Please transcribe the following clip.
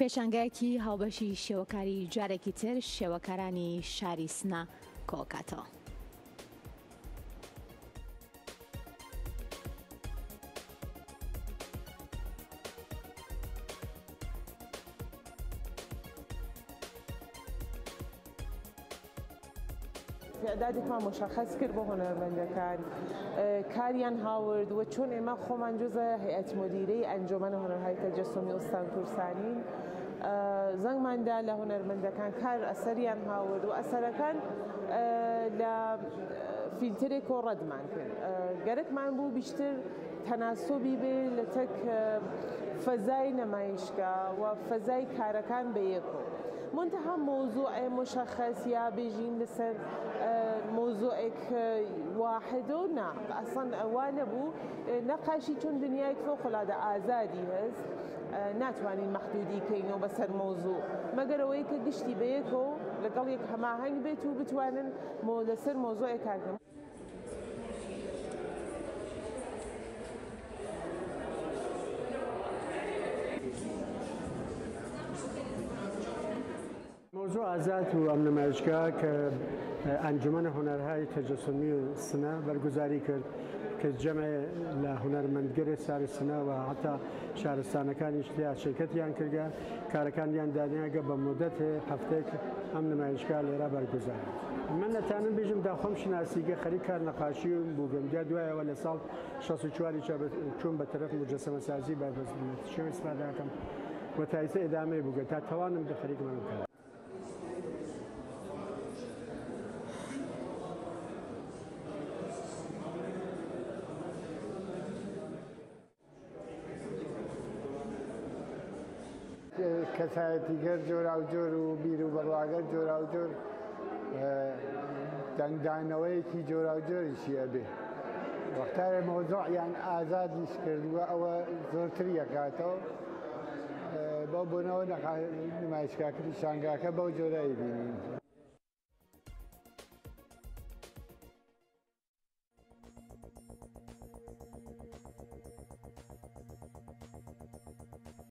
پێشانگایەکی هاوبەشی شێوەکاری جارێکی تر شێوەکارانی شاری سنە کۆکاتەوە. تعدادێکمان مشخص کرد بۆ هونەرمەندەکان کاریان هاورد و چۆن ئێمە خۆمان جزء هەیئەت مدیرەی ئەنجومەن هونەرهای تەجەسومی ئوستان کورسانین زەنگماندا لە هونەرمەندەکان کار ئەسەریان هاورد و ئەسەرەکان لە فیلترێک و ڕەتمان کرد گەرەکمان بوو بیشتر تەناسۆبی بێ لە تەک فەزای نەمایشگا و فەزای کارەکان بەیەکەوە منتها موضوع مشخص یا بيجين لسر موضوعك واحد ونا اصلا وانا بو نقاشي چون دنياك فوق العاده آزادي هست ناتواني محدودي كينو بسر موضوع مگر ويك گشتي بيكو لقل يك هماهنگ بيتو بتوانن لسر موضوعك هاكم موضوع آزاد و ئەم نمایشگا کە ئەنجومەنە هونەرهای تەجەسومی و سنە بەرگوزاری کرد کە جەمع لە هونەرمەندگەری ساری سنە و حتا شارستانەکانیش لیا شرکەتیان کردگە کارەکانیان دانیاگە بە مودەت هەفتەیەک ئەم نمایشگا لێرە بەرگوزار. من نەتانم بێژم داخۆم شناسیگە خەریک کار نەقاشی و بووگەم جا دوایەوە لە ساڵ 64 چوون بە تەرەف مجەسەمەسازی بەربەست شێوە ئیسپادەکەم و تایسە ئێدامەی بووگە تا تەوانم دە خەریکمەم بکەم. کەسایەتیگەر جۆرا و جۆر و بیر و بەڕواگەر جۆرا و جۆر دەنگدانەوەیەکی جۆرا و جۆریشی هەبێ وەختارێ مۆزوعیان ئازادیش کردووە ئەوە زۆرتر یەکاتەوە بۆ بوونەوە نمایشگاکردی شانگاکە بەو جۆرە ئەیبینین.